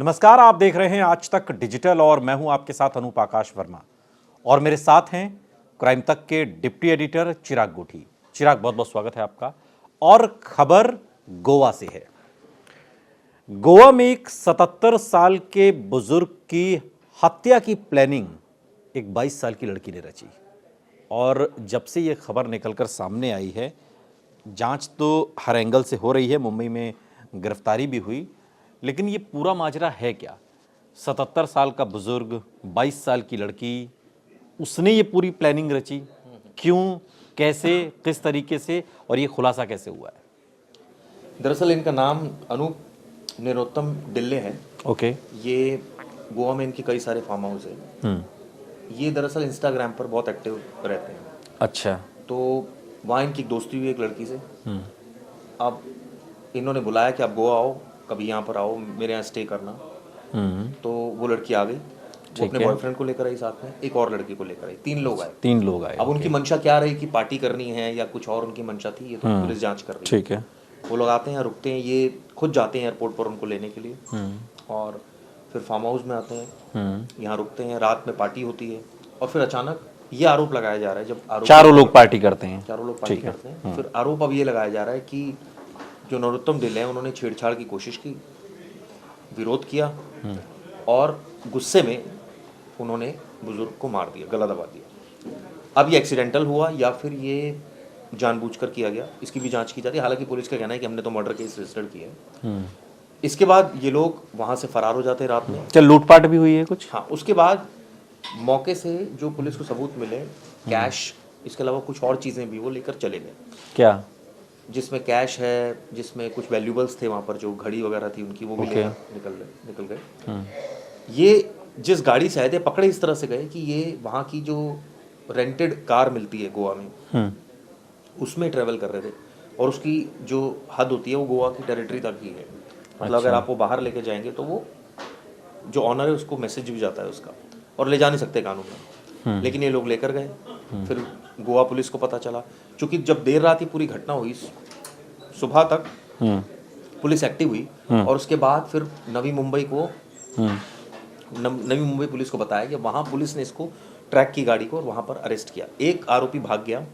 नमस्कार, आप देख रहे हैं आज तक डिजिटल और मैं हूं आपके साथ अनूप आकाश वर्मा और मेरे साथ हैं क्राइम तक के डिप्टी एडिटर चिराग गोठी। चिराग, बहुत बहुत स्वागत है आपका। और खबर गोवा से है। गोवा में एक 77 साल के बुजुर्ग की हत्या की प्लानिंग एक 22 साल की लड़की ने रची और जब से ये खबर निकलकर सामने आई है, जांच तो हर एंगल से हो रही है। मुंबई में गिरफ्तारी भी हुई, लेकिन ये पूरा माजरा है क्या? 77 साल का बुजुर्ग, 22 साल की लड़की, उसने ये पूरी प्लानिंग रची? क्यों, कैसे, किस तरीके से, और ये खुलासा कैसे हुआ है? दरअसल इनका नाम अनूप निरोत्तम डिल्ले है। ओके। ये गोवा में इनके कई सारे फार्म हाउस है। ये दरअसल इंस्टाग्राम पर बहुत एक्टिव रहते हैं। अच्छा। तो वहाँ इनकी दोस्ती हुई एक लड़की से। अब इन्होंने बुलाया कि आप गोवा आओ, कभी यहाँ पर आओ, मेरे यहाँ स्टे करना। तो वो लड़की आ गई। वो अपने बॉयफ्रेंड को लेकर आई, साथ में एक और लड़की को लेकर आई। 3 लोग आए। अब उनकी मंशा क्या रही कि पार्टी करनी है या कुछ और उनकी मंशा थी, ये तो पुलिस जांच कर रही है। ठीक है। वो लोग आते हैं, रुकते हैं, ये खुद जाते हैं एयरपोर्ट पर उनको लेने के लिए और फिर फार्म हाउस में आते हैं, यहाँ रुकते हैं, रात में पार्टी होती है और फिर अचानक ये आरोप लगाया जा रहा है। जब आरोप चारों लोग पार्टी करते हैं, फिर आरोप अब ये लगाया जा रहा है कि जो नरोत्तम डिल्ले हैं उन्होंने छेड़छाड़ की कोशिश की, विरोध किया और गुस्से में उन्होंने बुजुर्ग को मार दिया, गला दबा दिया। अब ये एक्सीडेंटल हुआ या फिर ये जानबूझकर किया गया, इसकी भी जांच की जाती है। हालांकि पुलिस का कहना है कि हमने तो मर्डर केस रजिस्टर्ड किया है। इसके बाद ये लोग वहां से फरार हो जाते हैं रात में। चल, लूटपाट भी हुई है कुछ? हाँ, उसके बाद मौके से जो पुलिस को सबूत मिले, कैश, इसके अलावा कुछ और चीजें भी वो लेकर चले गए। क्या? जिसमें कैश है, जिसमें कुछ वैल्यूबल्स थे वहां पर, जो घड़ी वगैरह थी उनकी, वो भी लेकर निकल गए। ये जिस गाड़ी से आए थे, पकड़े इस तरह से गए कि ये वहाँ की जो रेंटेड कार मिलती है गोवा में, उसमें ट्रेवल कर रहे थे और उसकी जो हद होती है वो गोवा की टेरिटरी तक ही है। मतलब अगर आप वो बाहर लेके जाएंगे तो वो जो ऑनर है उसको मैसेज भी जाता है उसका, और ले जा नहीं सकते कानून में। लेकिन ये लोग लेकर गए। फिर गोवा पुलिस को पता चला, क्योंकि जब देर रात ही पूरी घटना हुई, सुबह तक पुलिस एक्टिव हुई और उसके बाद फिर नवी मुंबई पुलिस को बताया कि वहाँ पुलिस ने इसको ट्रैक की गाड़ी को और वहाँ पर अरेस्ट किया। एक आरोपी भाग गया,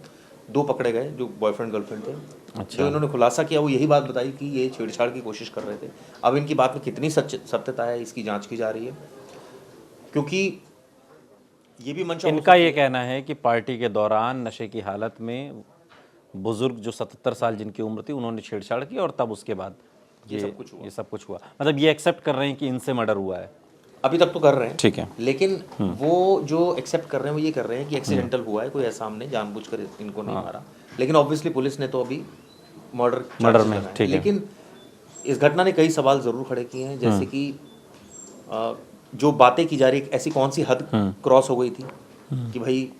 2 पकड़े गए जो बॉयफ्रेंड गर्लफ्रेंड थे। अच्छा। जो इन्होंने खुलासा किया वो यही बात बताई कि ये छेड़छाड़ की कोशिश कर रहे थे। अब इनकी बात में कितनी सत्यता है, इसकी जांच की जा रही है, क्योंकि ये भी मंशा, इनका ये कहना है कि पार्टी के दौरान नशे की हालत में बुजुर्ग जो 77 साल जिनकी उम्र थी, उन्होंने छेड़छाड़ की और तब उसके बाद ये सब कुछ हुआ। मतलब ये एक्सेप्ट कर रहे हैं कि इनसे मर्डर हुआ है। अभी तक तो कर रहे हैं, ठीक है। लेकिन वो जो एक्सेप्ट कर रहे हैं वो ये कर रहे हैं कि एक्सीडेंटल हुआ है, कोई ऐसा हमने जानबूझकर इनको नहीं मारा। लेकिन ऑब्वियसली पुलिस ने तो अभी मर्डर में, ठीक है। लेकिन इस घटना ने कई सवाल जरूर खड़े किए हैं, जैसे कि जो बातें की जा रही है, ऐसी कौन सी हद क्रॉस हो गई थी कि भाई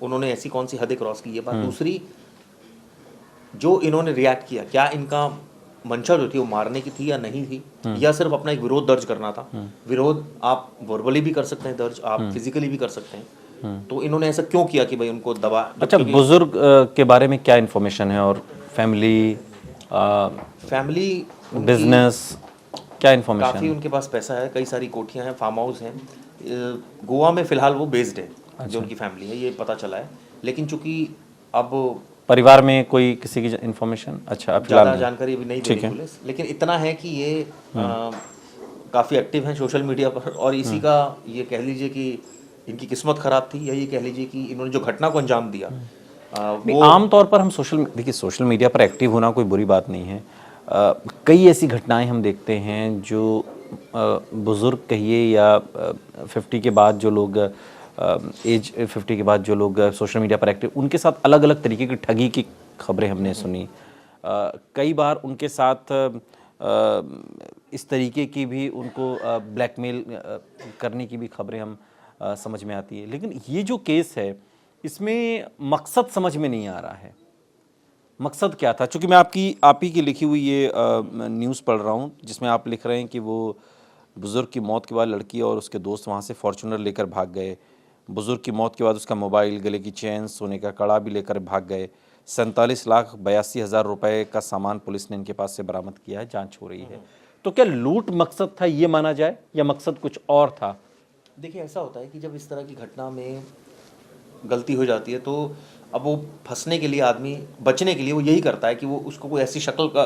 उन्होंने ऐसी कौन सी हदें क्रॉस की, ये बात। दूसरी, जो इन्होंने रिएक्ट किया, क्या इनका मंशा जो थी वो मारने की थी या नहीं थी, या सिर्फ अपना एक विरोध दर्ज करना था। विरोध आप वर्बली भी कर सकते हैं दर्ज, आप फिजिकली भी कर सकते हैं। तो इन्होंने ऐसा क्यों किया कि भाई उनको दबा। अच्छा, बुजुर्ग के बारे में क्या इन्फॉर्मेशन है, और फैमिली बिजनेस, क्या इन्फॉर्मेशन? काफ़ी उनके पास पैसा है, कई सारी कोठियाँ हैं, फार्म हाउस हैं। गोवा में फिलहाल वो बेस्ड है। अच्छा। जो उनकी फैमिली है ये पता चला है, लेकिन चूंकि अब परिवार में कोई किसी की इन्फॉर्मेशन, अच्छा, ज़्यादा जानकारी अभी नहीं दे रही पुलिस, लेकिन इतना है कि ये काफ़ी एक्टिव हैं सोशल मीडिया पर, और इसी का ये कह लीजिए कि इनकी किस्मत खराब थी, या ये कह लीजिए कि इन्होंने जो घटना को अंजाम दिया। वो आमतौर पर हम सोशल मीडिया पर एक्टिव होना कोई बुरी बात नहीं है। कई ऐसी घटनाएं हम देखते हैं जो बुज़ुर्ग कहिए या 50 के बाद जो लोग एज 50 के बाद जो लोग सोशल मीडिया पर एक्टिव, उनके साथ अलग अलग तरीके की ठगी की खबरें हमने सुनी। कई बार उनके साथ इस तरीके की भी उनको ब्लैकमेल करने की भी खबरें हम समझ में आती है। लेकिन ये जो केस है, इसमें मकसद समझ में नहीं आ रहा है। मकसद क्या था? चूँकि मैं आप ही की लिखी हुई ये न्यूज़ पढ़ रहा हूँ, जिसमें आप लिख रहे हैं कि वो बुज़ुर्ग की मौत के बाद लड़की और उसके दोस्त वहाँ से फॉर्च्यूनर लेकर भाग गए। बुज़ुर्ग की मौत के बाद उसका मोबाइल, गले की चेन, सोने का कड़ा भी लेकर भाग गए। 47,82,000 रुपए का सामान पुलिस ने इनके पास से बरामद किया है, जांच हो रही है। तो क्या लूट मकसद था ये माना जाए या मकसद कुछ और था? देखिए ऐसा होता है कि जब इस तरह की घटना में गलती हो जाती है तो अब वो फंसने के लिए आदमी बचने के लिए वो यही करता है कि वो उसको कोई ऐसी शक्ल का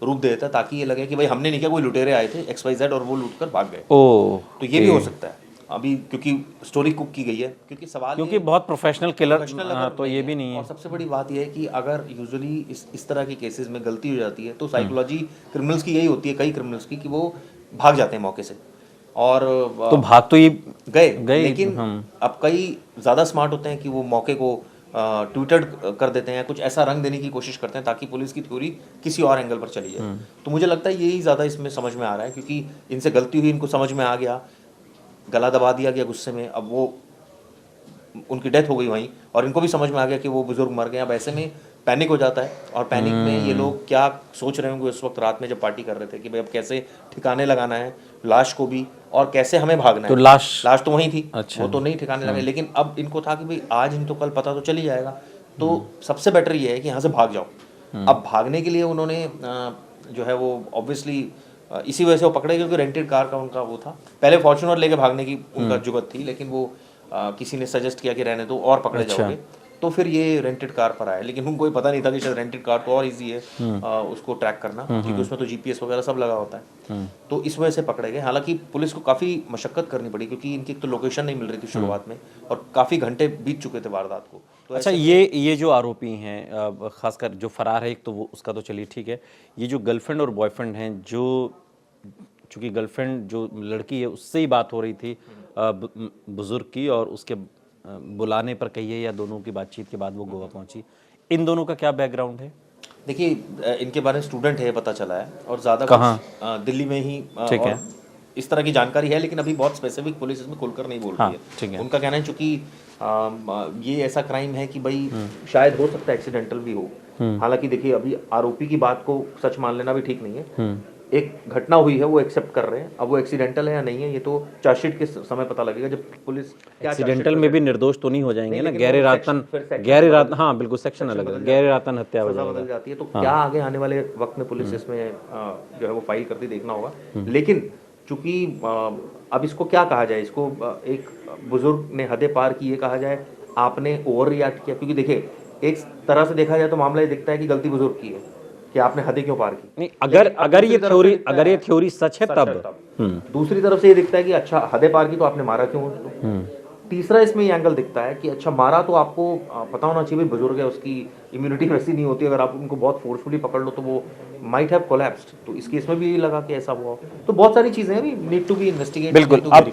रूप दे देता है ताकि ये लगे कि भाई हमने नहीं किया, कोई लुटेरे आए थे XYZ और वो लूट कर भाग गए। ओ, तो ये भी हो सकता है अभी, क्योंकि स्टोरी कुक की गई है, क्योंकि सवाल क्योंकि बहुत प्रोफेशनल किलर प्रोफेशनल तो ये भी नहीं है। और सबसे बड़ी बात यह है कि अगर यूजुअली इस तरह के केसेस में गलती हो जाती है तो साइकोलॉजी क्रिमिनल्स की यही होती है, कई क्रिमिनल्स की, कि वो भाग जाते हैं मौके से। और तो भाग तो ये गए लेकिन अब कई ज़्यादा स्मार्ट होते हैं कि वो मौके को ट्विटेड कर देते हैं, कुछ ऐसा रंग देने की कोशिश करते हैं ताकि पुलिस की थ्योरी किसी और एंगल पर चली जाए। तो मुझे लगता है यही ज़्यादा इसमें समझ में आ रहा है, क्योंकि इनसे गलती हुई, इनको समझ में आ गया, गला दबा दिया गया गुस्से में, अब वो उनकी डेथ हो गई वहीं, और इनको भी समझ में आ गया कि वो बुजुर्ग मर गए। अब ऐसे में पैनिक हो जाता है, और पैनिक में ये लोग क्या सोच रहे होंगे उस वक्त रात में जब पार्टी कर रहे थे कि भाई अब कैसे ठिकाने लगाना है लाश को भी, और कैसे हमें भागना तो है। लाश तो वहीं थी। अच्छा। वो तो नहीं ठिकाने लगे, लेकिन अब इनको था कि भाई आज नहीं तो कल पता तो चल ही जाएगा, तो सबसे बेटर ये है कि यहाँ से भाग जाओ। अब भागने के लिए उन्होंने जो है वो ऑब्वियसली इसी वजह से वो पकड़े, क्योंकि रेंटेड कार का उनका वो था। पहले फॉर्च्यूनर लेके भागने की उनका जुगत थी, लेकिन वो किसी ने सजेस्ट किया कि रहने दो और पकड़े जाओगे, तो फिर ये रेंटेड कार पर आए। लेकिन उनको पता नहीं था कि शायद रेंटेड कार तो और इजी है उसको ट्रैक करना, क्योंकि उसमें तो GPS वगैरह सब लगा होता है। तो इस वजह से पकड़े गए। हालांकि पुलिस को काफ़ी मशक्कत करनी पड़ी, क्योंकि इनकी तो लोकेशन नहीं मिल रही थी शुरुआत में, और काफ़ी घंटे बीत चुके थे वारदात को। तो अच्छा, ये जो आरोपी हैं, खासकर जो फरार है, एक तो वो उसका तो चलिए ठीक है, ये जो गर्लफ्रेंड और बॉयफ्रेंड हैं, जो चूँकि गर्लफ्रेंड जो लड़की है उससे ही बात हो रही थी बुजुर्ग की, और उसके बुलाने पर कहिए या दोनों की बातचीत के बाद वो गोवा पहुंची, इन दोनों का क्या बैकग्राउंड है? देखिए इनके बारे में स्टूडेंट है पता चला है, और ज़्यादा कहाँ? दिल्ली में ही। ठीक है, इस तरह की जानकारी है, लेकिन अभी बहुत स्पेसिफिक पुलिस इसमें खुलकर नहीं बोल रही है। ठीक है। उनका कहना है चूंकि ये ऐसा क्राइम है कि भाई शायद हो सकता है एक्सीडेंटल भी हो। हालांकि देखिए अभी आरोपी की बात को सच मान लेना भी ठीक नहीं है। एक घटना हुई है वो एक्सेप्ट कर रहे हैं, अब वो एक्सीडेंटल है या नहीं है ये तो चार्जशीट के समय पता लगेगा, जब पुलिस एक्सीडेंटल में भी निर्दोष तो नहीं हो जाएंगे ना, गैर इरादतन, हाँ बिल्कुल, सेक्शन अलग है, गैर इरादतन हत्या हो बदल जाती है। तो क्या आगे आने वाले वक्त में पुलिस इसमें जो है वो फाइल करती देखना होगा। लेकिन चूंकि अब इसको क्या कहा जाए, इसको एक बुजुर्ग ने हदें पार की ये कहा जाए, आपने ओवर रिएक्ट किया, क्योंकि देखिए एक तरह से देखा जाए तो मामला ये दिखता है कि गलती बुजुर्ग की है कि आपने हदें क्यों पार की। नहीं, अगर ये थ्योरी सच है तब। दूसरी तरफ से ये दिखता है कि अच्छा हदें पार की तो आपने मारा क्यों। तीसरा इसमें ये एंगल दिखता है कि अच्छा मारा तो आपको पता होना चाहिए भाई बुजुर्ग है, उसकी इम्यूनिटी वैसी नहीं होती, अगर आप उनको बहुत फोर्सफुली पकड़ लो तो वो माइट हैव कोलैप्स्ड। तो इस केस में भी ये लगा कि ऐसा हुआ। तो बहुत सारी चीजें अभी नीड टू बी इन्वेस्टिगेट, बिल्कुल। अब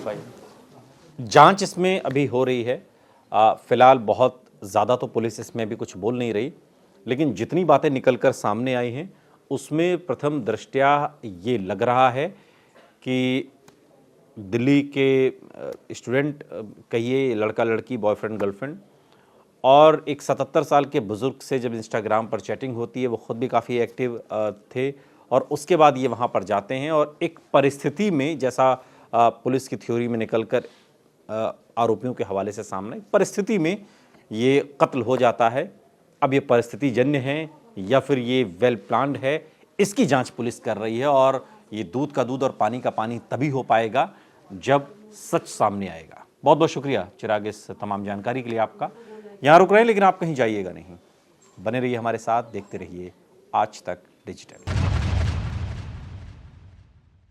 जांच इसमें अभी हो रही है, फिलहाल बहुत ज़्यादा तो पुलिस इसमें भी कुछ बोल नहीं रही, लेकिन जितनी बातें निकलकर सामने आई हैं उसमें प्रथम दृष्टया ये लग रहा है कि दिल्ली के स्टूडेंट कहिए, लड़का लड़की, बॉयफ्रेंड गर्लफ्रेंड, और एक 77 साल के बुज़ुर्ग से जब इंस्टाग्राम पर चैटिंग होती है, वो ख़ुद भी काफ़ी एक्टिव थे, और उसके बाद ये वहाँ पर जाते हैं, और एक परिस्थिति में जैसा पुलिस की थ्योरी में निकलकर आरोपियों के हवाले से सामने, परिस्थिति में ये कत्ल हो जाता है। अब ये परिस्थिति जन्य है या फिर ये वेल प्लान्ड है, इसकी जांच पुलिस कर रही है, और ये दूध का दूध और पानी का पानी तभी हो पाएगा जब सच सामने आएगा। बहुत बहुत शुक्रिया चिराग इस तमाम जानकारी के लिए आपका। यहाँ रुक रहे हैं, लेकिन आप कहीं जाइएगा नहीं, बने रहिए हमारे साथ, देखते रहिए आज तक डिजिटल।